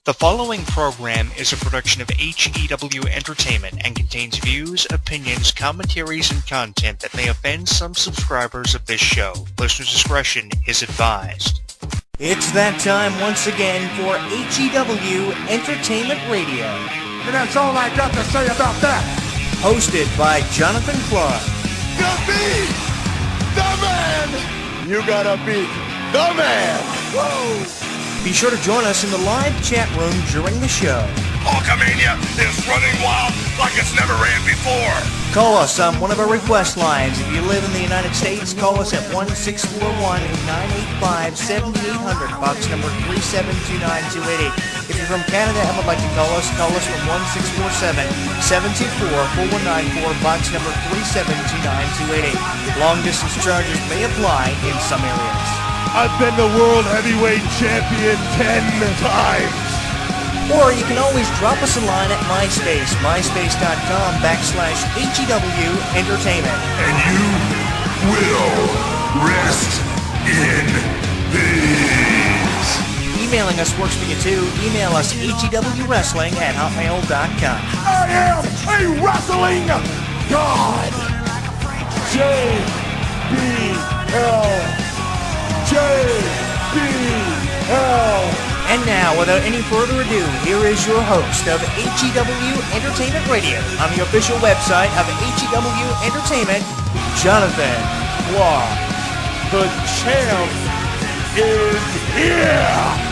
The following program is a production of HEW Entertainment and contains views, opinions, commentaries, and content that may offend some subscribers of this show. Listener discretion is advised. It's that time once again for HEW Entertainment Radio. And that's all I got to say about that. Hosted by Jonathan Clarke. You beat the man! You gotta beat the man! Woo! Be sure to join us in the live chat room during the show. Hulkamania is running wild like it's never ran before. Call us on one of our request lines. If you live in the United States, call us at 1-641-985-7800, box number 3729288. If you're from Canada and would like to call us from 1-647-724-4194, box number 3729288. Long distance charges may apply in some areas. I've been the World Heavyweight Champion 10 times. Or you can always drop us a line at MySpace, myspace.com/HEW Entertainment. And you will rest in peace. Emailing us works for you too. Email us hewwrestling@hotmail.com. I am a wrestling god. JBL. And now, without any further ado, here is your host of HEW Entertainment Radio on the official website of HEW Entertainment, Jonathan Clarke. The champ is here.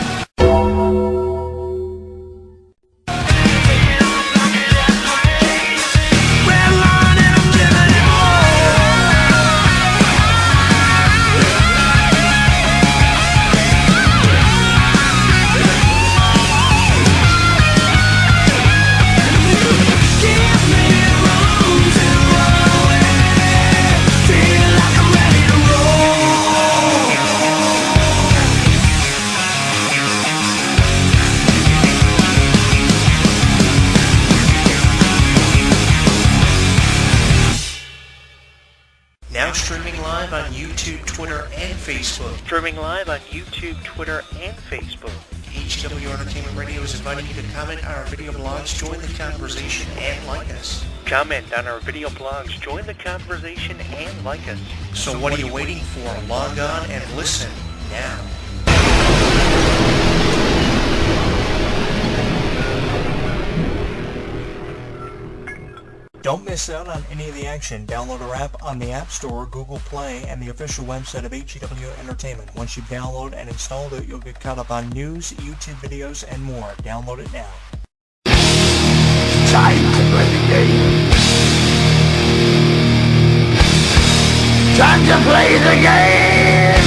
Streaming live on YouTube, Twitter, and Facebook. HEW Entertainment Radio is inviting you to comment on our video blogs, join the conversation, and like us. So what are you waiting for? Log on and listen now. Don't miss out on any of the action. Download our app on the App Store, Google Play, and the official website of HEW Entertainment. Once you download and install it, you'll get caught up on news, YouTube videos, and more. Download it now. Time to play the game. Time to play the game.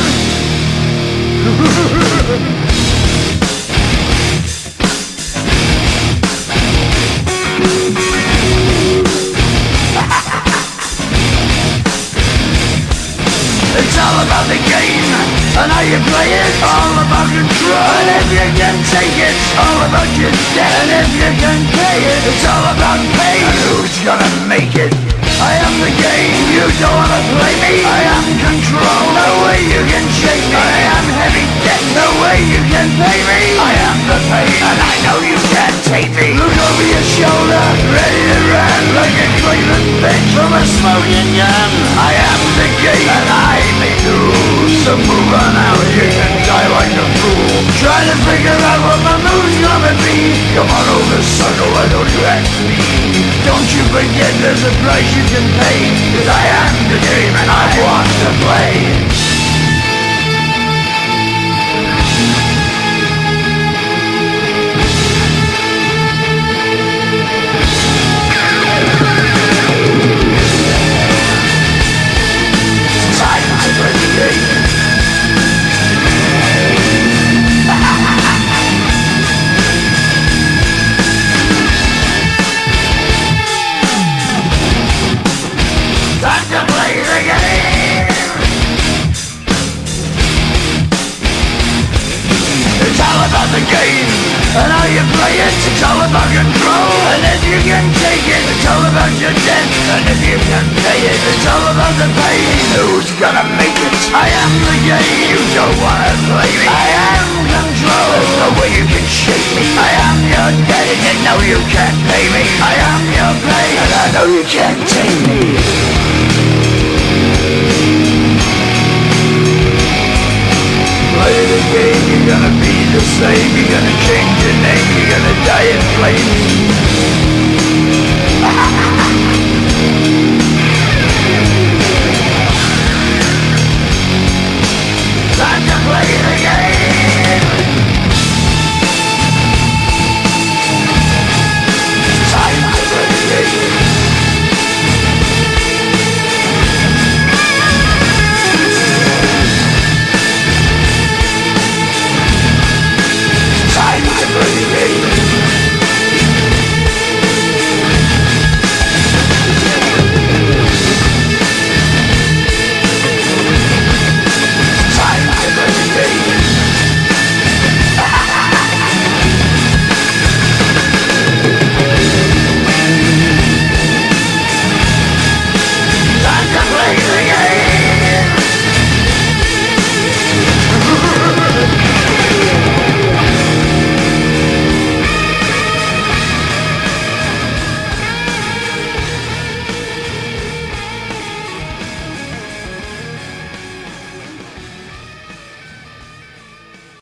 It's all about the game, and how you play it. All about control, and if you can take it. All about your debt, and if you can pay it. It's all about pain, and who's gonna make it? I am the game, you don't wanna play me. I am control, no way you can shake me. I am heavy debt, no way you can pay me. I am the pain, and I know you can't take me. Look over your shoulder, ready to run like a Cleveland bitch from a smoking gun. I am the game, and I may lose. So move on out, you can die like a fool. Trying to figure out what my move's gonna be. Come on over, sucker, why don't you ask me? Don't you forget there's a price you can pay. Cause I am the game and I want to play. Time to play the game. It's all about the game, and how you play it. It's all about control, and if you can take it. It's all about your debt, and if you can pay it. It's all about the pain. Who's gonna make it? I am the game. You don't wanna play me. I am control. There's no way you can shake me. I know you can't pay me, I am your prey, and I know you can't tame me. Play the game, you're gonna be the same, you're gonna change your name, you're gonna die in flames. Time to play the game. Time to play the game. Time to play the game.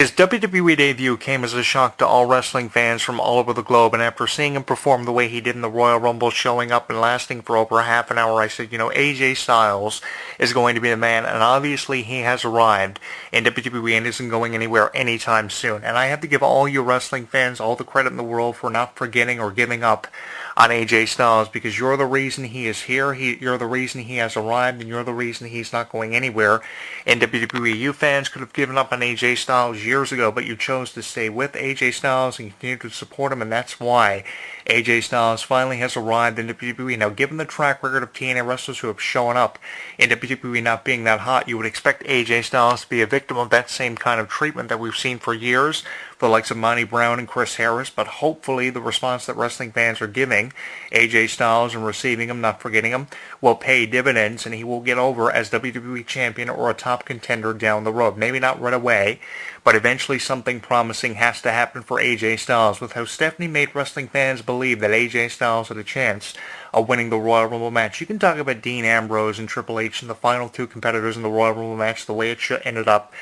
His WWE debut came as a shock to all wrestling fans from all over the globe, and after seeing him perform the way he did in the Royal Rumble, showing up and lasting for over a half an hour, I said, AJ Styles is going to be the man, and obviously he has arrived in WWE and isn't going anywhere anytime soon. And I have to give all you wrestling fans all the credit in the world for not forgetting or giving up on AJ Styles, because you're the reason he is here, you're the reason he has arrived, and you're the reason he's not going anywhere in WWE. You fans could have given up on AJ Styles years ago, but you chose to stay with AJ Styles and continue to support him, and that's why AJ Styles finally has arrived in WWE. Now, given the track record of TNA wrestlers who have shown up in WWE not being that hot, you would expect AJ Styles to be a victim of that same kind of treatment that we've seen for years for the likes of Monty Brown and Chris Harris, but hopefully the response that wrestling fans are giving AJ Styles and receiving him, not forgetting him, will pay dividends, and he will get over as WWE champion or a top contender down the road. Maybe not right away, but eventually something promising has to happen for AJ Styles. With how Stephanie made wrestling fans believe that AJ Styles had a chance of winning the Royal Rumble match. You can talk about Dean Ambrose and Triple H and the final two competitors in the Royal Rumble match, the way it ended up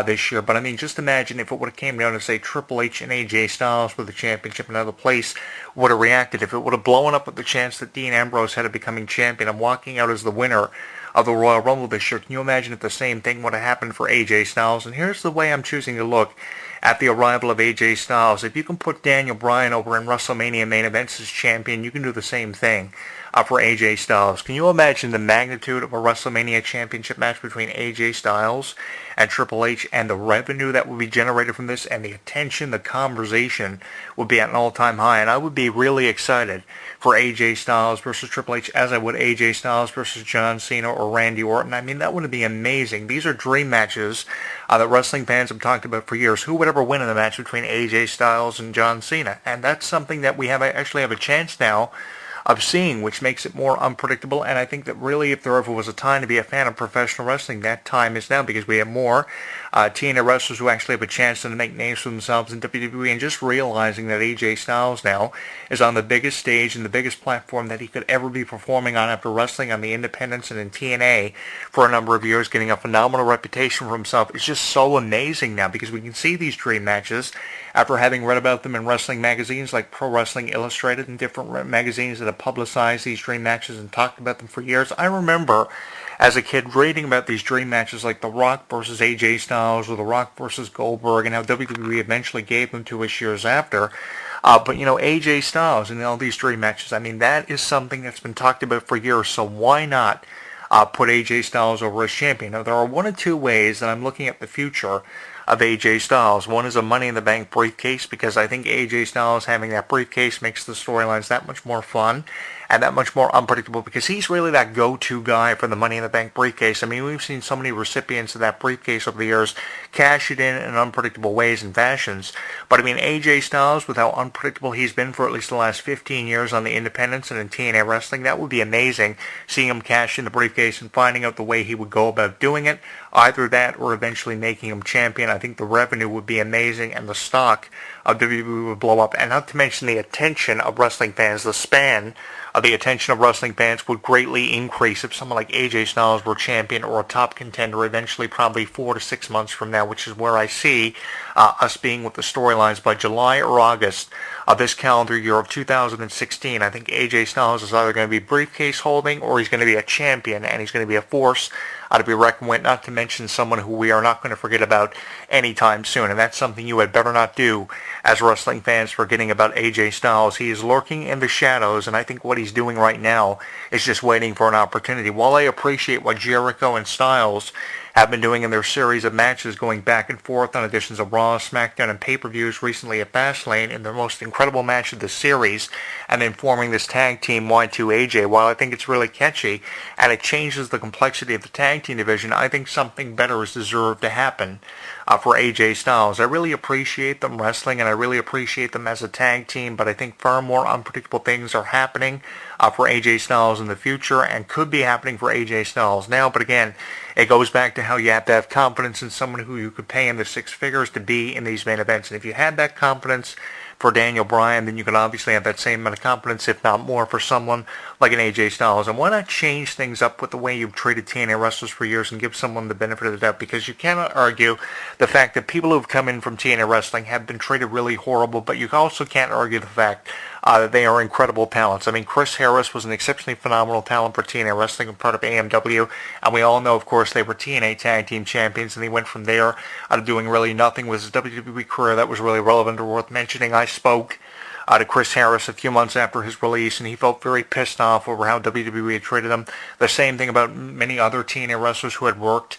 this year. But I mean, just imagine if it would have came down to, say, Triple H and AJ Styles with the championship, another place would have reacted. If it would have blown up with the chance that Dean Ambrose had of becoming champion and walking out as the winner of the Royal Rumble this year, can you imagine if the same thing would have happened for AJ Styles? And here's the way I'm choosing to look at the arrival of AJ Styles. If you can put Daniel Bryan over in WrestleMania main events as champion, you can do the same thing for AJ Styles. Can you imagine the magnitude of a WrestleMania championship match between AJ Styles and Triple H, and the revenue that would be generated from this, and the attention, the conversation would be at an all-time high? And I would be really excited for AJ Styles versus Triple H, as I would AJ Styles versus John Cena or Randy Orton. I mean, that would be amazing. These are dream matches that wrestling fans have talked about for years. Who would ever win in a match between AJ Styles and John Cena? And that's something that we actually have a chance now of seeing, which makes it more unpredictable. And I think that really, if there ever was a time to be a fan of professional wrestling, that time is now, because we have more TNA wrestlers who actually have a chance to make names for themselves in WWE, and just realizing that AJ Styles now is on the biggest stage and the biggest platform that he could ever be performing on after wrestling on the independents and in TNA for a number of years, getting a phenomenal reputation for himself, is just so amazing now, because we can see these dream matches after having read about them in wrestling magazines like Pro Wrestling Illustrated and different magazines that have publicized these dream matches and talked about them for years. I remember as a kid reading about these dream matches like The Rock versus AJ Styles or The Rock versus Goldberg, and how WWE eventually gave them to us years after. But AJ Styles and all these dream matches, I mean, that is something that's been talked about for years, so why not put AJ Styles over as champion? Now, there are one of two ways that I'm looking at the future of AJ Styles. One is a Money in the Bank briefcase, because I think AJ Styles having that briefcase makes the storylines that much more fun and that much more unpredictable because he's really that go-to guy for the Money in the Bank briefcase. I mean, we've seen so many recipients of that briefcase over the years cash it in unpredictable ways and fashions. But I mean, AJ Styles, with how unpredictable he's been for at least the last 15 years on the independents and in TNA wrestling, that would be amazing, seeing him cash in the briefcase and finding out the way he would go about doing it. Either that or eventually making him champion. I think the revenue would be amazing and the stock of WWE would blow up. And not to mention the attention of wrestling fans, the span of the attention of wrestling fans would greatly increase if someone like AJ Styles were champion or a top contender eventually, probably 4 to 6 months from now, which is where I see us being with the storylines by July or August of this calendar year of 2016. I think AJ Styles is either going to be briefcase holding or he's going to be a champion, and he's going to be a force to be reckoned with, not to mention someone who we are not going to forget about anytime soon. And that's something you had better not do as wrestling fans, forgetting about AJ Styles. He is lurking in the shadows, and I think what he's doing right now is just waiting for an opportunity. While I appreciate what Jericho and Styles have been doing in their series of matches going back and forth on editions of Raw, SmackDown, and pay-per-views recently at Fastlane in their most incredible match of the series, and then forming this tag team Y2AJ, while I think it's really catchy and it changes the complexity of the tag team division, I think something better is deserved to happen for AJ Styles. I really appreciate them wrestling, and I really appreciate them as a tag team, but I think far more unpredictable things are happening for AJ Styles in the future, and could be happening for AJ Styles now. But again, it goes back to how you have to have confidence in someone who you could pay in the six figures to be in these main events. And if you had that confidence for Daniel Bryan, then you can obviously have that same amount of confidence, if not more, for someone like an AJ Styles. And why not change things up with the way you've treated TNA wrestlers for years and give someone the benefit of the doubt? Because you cannot argue the fact that people who have come in from TNA wrestling have been treated really horrible, but you also can't argue the fact that they are incredible talents. I mean, Chris Harris was an exceptionally phenomenal talent for TNA wrestling and part of AMW, and we all know, of course, they were TNA Tag Team Champions, and he went from there to doing really nothing with his WWE career that was really relevant or worth mentioning. I spoke to Chris Harris a few months after his release, and he felt very pissed off over how WWE had treated him. The same thing about many other TNA wrestlers who had worked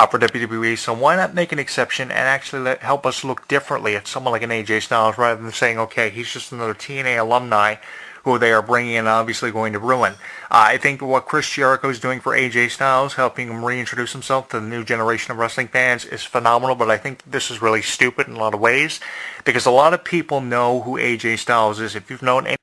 for WWE, so why not make an exception and actually help us look differently at someone like an AJ Styles, rather than saying, okay, he's just another TNA alumni who they are bringing in, obviously going to ruin. I think what Chris Jericho is doing for AJ Styles, helping him reintroduce himself to the new generation of wrestling fans, is phenomenal, but I think this is really stupid in a lot of ways, because a lot of people know who AJ Styles is. If you've known any